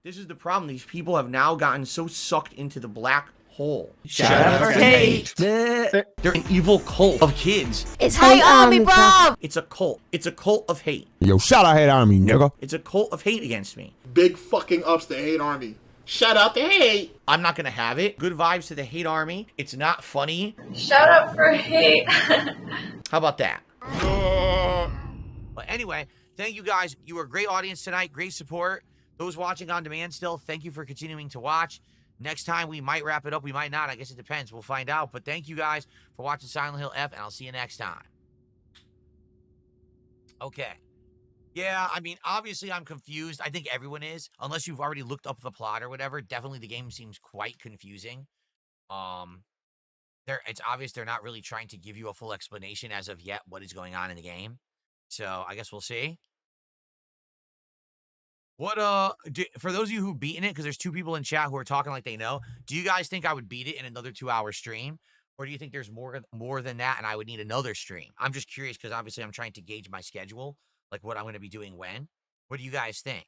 This is the problem. These people have now gotten so sucked into the black hole. Shut up for hate. They're an evil cult of kids. It's hate army, bro. It's a cult. It's a cult of hate. Yo, shout out hate army, nigga. It's a cult of hate against me. Big fucking ups to hate army. Shout out to hate. I'm not gonna have it. Good vibes to the hate army. It's not funny. Shout out for hate. How about that? But anyway, thank you guys. You were a great audience tonight. Great support. Those watching on demand still, thank you for continuing to watch. Next time we might wrap it up. We might not. I guess it depends. We'll find out. But thank you guys for watching Silent Hill F, and I'll see you next time. Okay. Yeah, I mean, obviously I'm confused. I think everyone is. Unless you've already looked up the plot or whatever. Definitely the game seems quite confusing. It's obvious they're not really trying to give you a full explanation as of yet what is going on in the game. So I guess we'll see. What, for those of you who've beaten it, because there's 2 people in chat who are talking like they know, do you guys think I would beat it in another 2-hour stream? Or do you think there's more than that and I would need another stream? I'm just curious because obviously I'm trying to gauge my schedule, like what I'm going to be doing when. What do you guys think?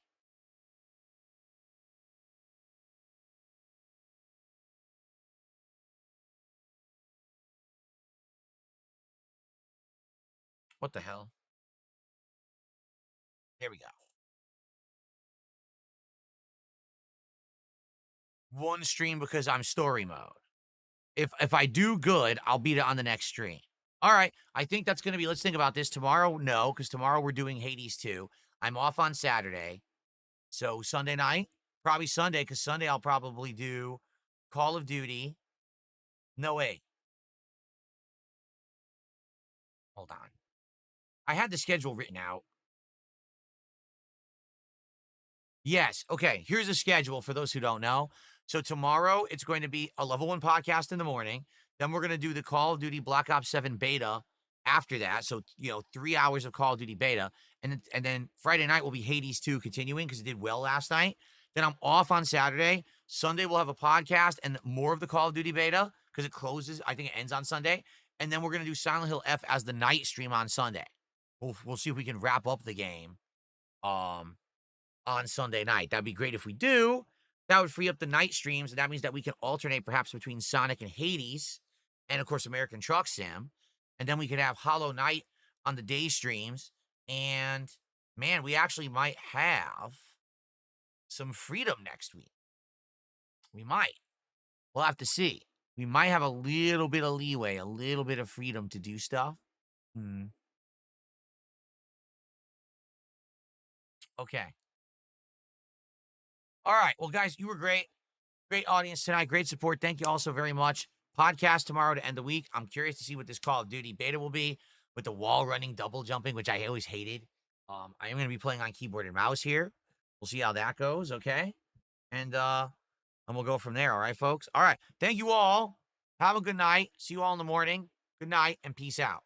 What the hell? Here we go. One stream because I'm story mode. If I do good, I'll beat it on the next stream. All right, I think that's going to be, let's think about this. Tomorrow, no, because tomorrow we're doing Hades 2. I'm off on Saturday. So Sunday night, probably Sunday, because Sunday I'll probably do Call of Duty. No, wait. Hold on. I had the schedule written out. Yes, okay, here's the schedule for those who don't know. So tomorrow, it's going to be a level 1 podcast in the morning. Then we're going to do the Call of Duty Black Ops 7 beta after that. So, 3 hours of Call of Duty beta. And then Friday night will be Hades 2 continuing because it did well last night. Then I'm off on Saturday. Sunday, we'll have a podcast and more of the Call of Duty beta because it closes. I think it ends on Sunday. And then we're going to do Silent Hill F as the night stream on Sunday. We'll see if we can wrap up the game on Sunday night. That'd be great if we do. That would free up the night streams, and that means that we can alternate perhaps between Sonic and Hades, and of course American Truck Sim, and then we could have Hollow Knight on the day streams, and man, we actually might have some freedom next week. We might. We'll have to see. We might have a little bit of leeway, a little bit of freedom to do stuff. Okay. All right. Well, guys, you were great. Great audience tonight. Great support. Thank you all so very much. Podcast tomorrow to end the week. I'm curious to see what this Call of Duty beta will be with the wall running, double jumping, which I always hated. I am going to be playing on keyboard and mouse here. We'll see how that goes, okay? And we'll go from there, all right, folks? All right. Thank you all. Have a good night. See you all in the morning. Good night, and peace out.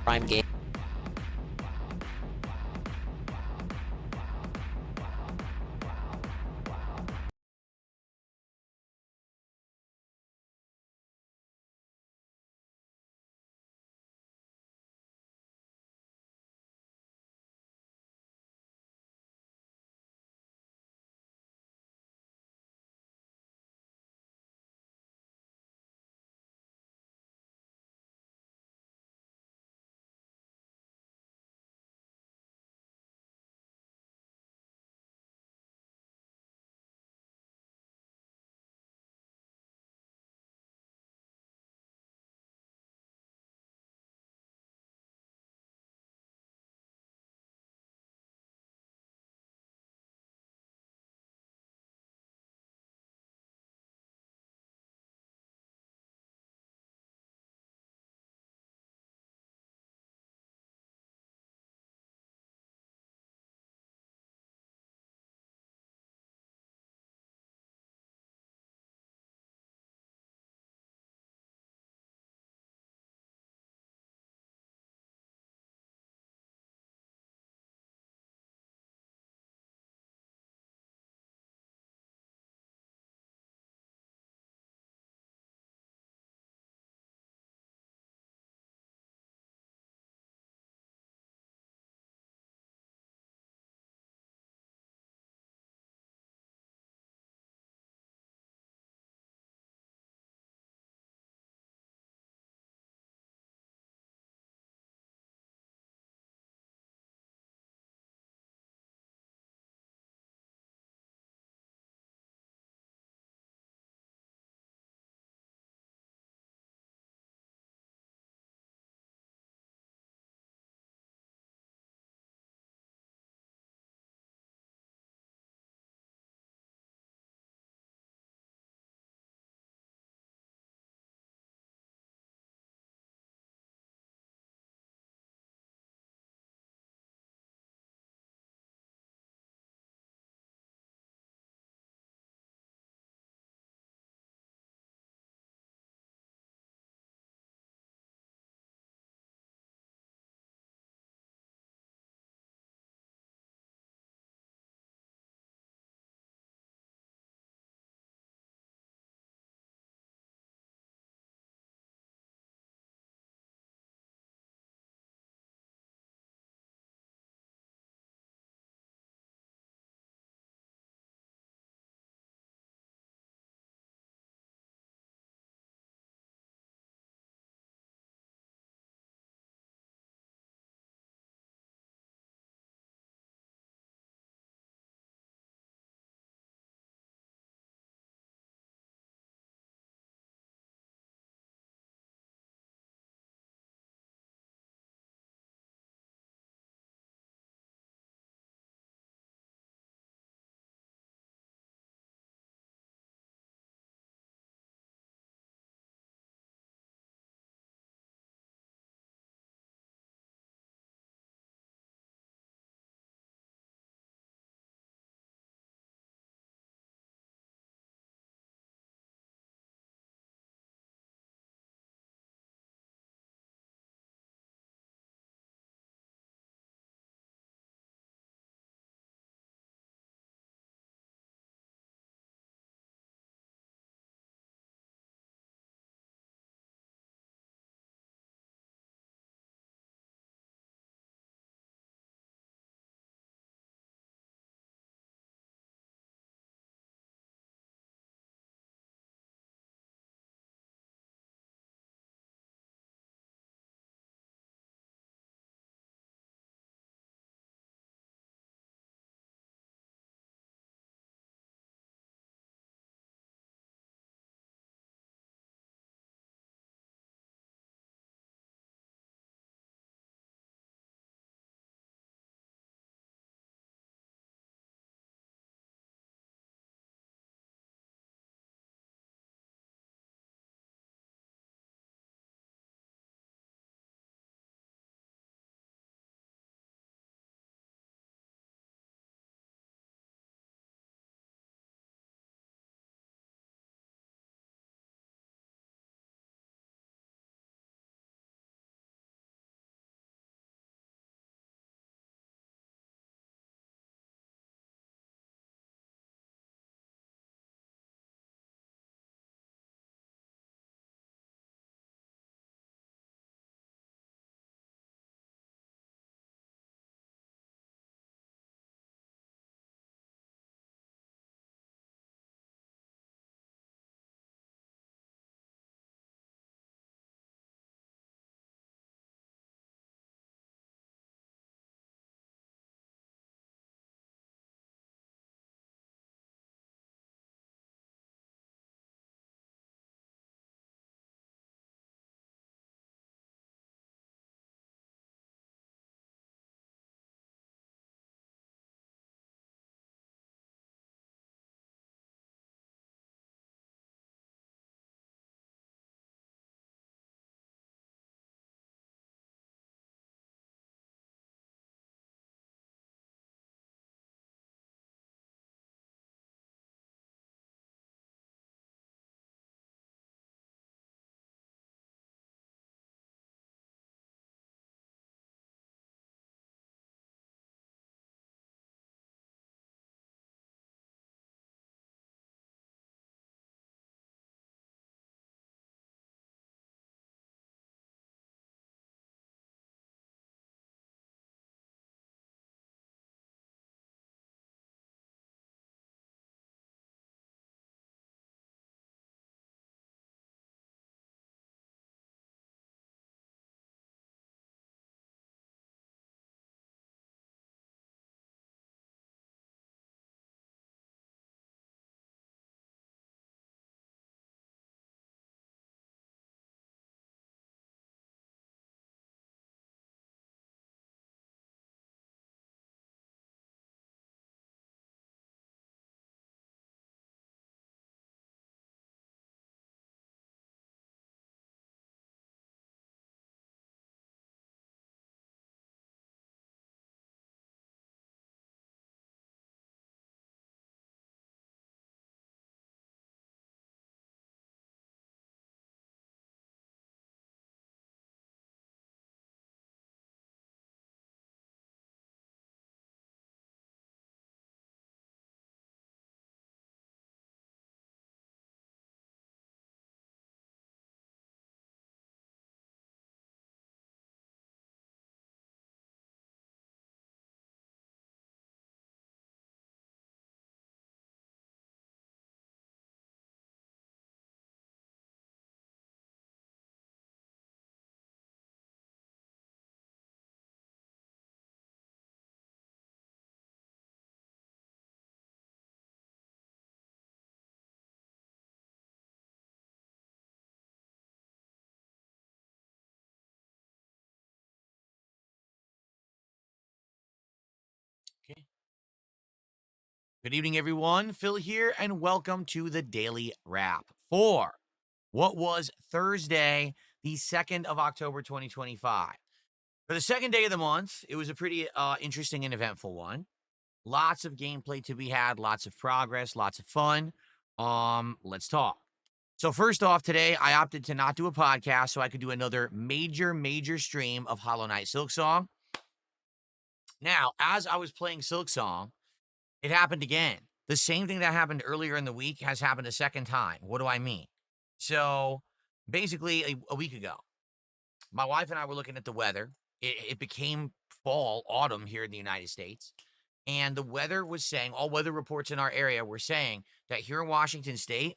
Prime game. Good evening, everyone. Phil here, and welcome to the Daily Wrap for what was Thursday, the 2nd of October, 2025. For the second day of the month, it was a pretty interesting and eventful one. Lots of gameplay to be had, lots of progress, lots of fun. Let's talk. So first off, today I opted to not do a podcast so I could do another major stream of Hollow Knight Silksong. Now, as I was playing Silksong, it happened again. The same thing that happened earlier in the week has happened a second time. What do I mean? So basically, a week ago, my wife and I were looking at the weather. It became fall, autumn here in the United States. And the weather was saying, all weather reports in our area were saying that here in Washington State,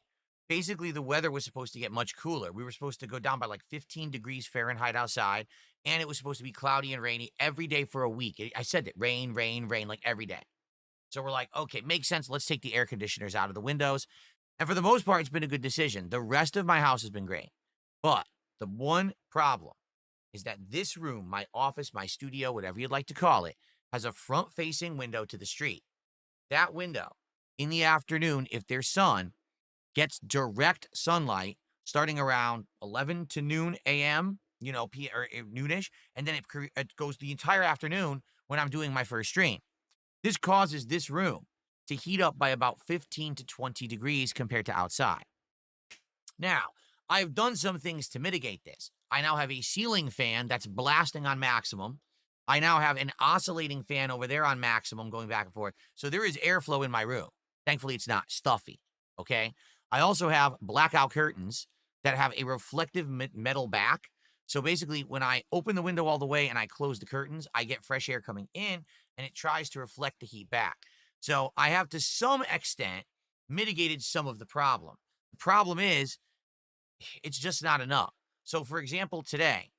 basically the weather was supposed to get much cooler. We were supposed to go down by like 15 degrees Fahrenheit outside, and it was supposed to be cloudy and rainy every day for a week. I said that rain, like every day. So we're like, okay, makes sense. Let's take the air conditioners out of the windows. And for the most part, it's been a good decision. The rest of my house has been great. But the one problem is that this room, my office, my studio, whatever you'd like to call it, has a front-facing window to the street. That window, in the afternoon, if there's sun, gets direct sunlight starting around 11 to noon a.m., or noonish, and then it goes the entire afternoon when I'm doing my first stream. This causes this room to heat up by about 15 to 20 degrees compared to outside. Now, I've done some things to mitigate this. I now have a ceiling fan that's blasting on maximum. I now have an oscillating fan over there on maximum going back and forth. So there is airflow in my room. Thankfully, it's not stuffy, okay? I also have blackout curtains that have a reflective metal back. So basically, when I open the window all the way and I close the curtains, I get fresh air coming in, and it tries to reflect the heat back. So I have, to some extent, mitigated some of the problem. The problem is, it's just not enough. So, for example, today,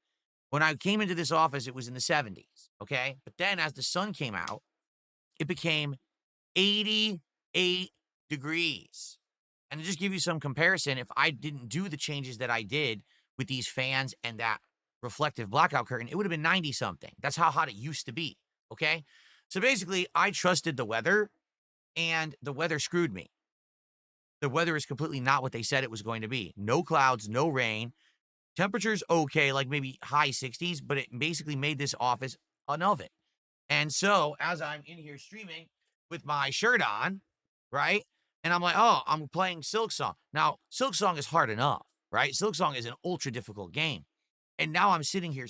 when I came into this office, it was in the 70s, okay? But then as the sun came out, it became 88 degrees. And to just give you some comparison, if I didn't do the changes that I did with these fans and that reflective blackout curtain, it would have been 90-something. That's how hot it used to be, okay? So basically, I trusted the weather, and the weather screwed me. The weather is completely not what they said it was going to be. No clouds, no rain. Temperature's okay, like maybe high 60s, but it basically made this office an oven. And so, as I'm in here streaming with my shirt on, right? And I'm like, oh, I'm playing Silksong. Now, Silksong is hard enough, right? Silksong is an ultra difficult game. And now I'm sitting here,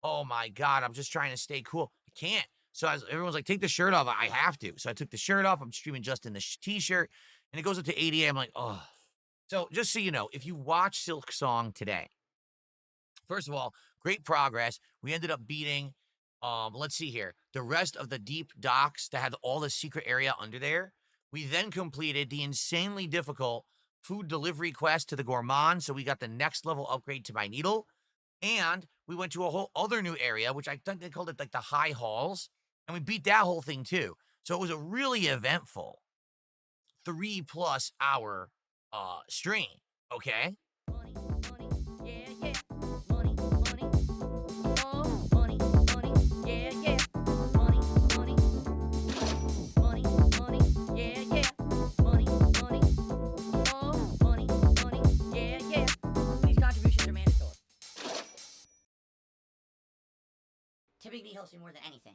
oh my God, I'm just trying to stay cool. I can't. So everyone's like, take the shirt off. I have to. So I took the shirt off. I'm streaming just in the t-shirt, and it goes up to 80. I'm like, oh. So just so you know, if you watch Silksong today, first of all, great progress. We ended up beating, let's see here, the rest of the deep docks that had all the secret area under there. We then completed the insanely difficult food delivery quest to the Gourmand, so we got the next level upgrade to my needle. And we went to a whole other new area, which I think they called it like the High Halls, and we beat that whole thing too. So it was a really eventful 3+ hour stream, okay? Typically helps me more than anything.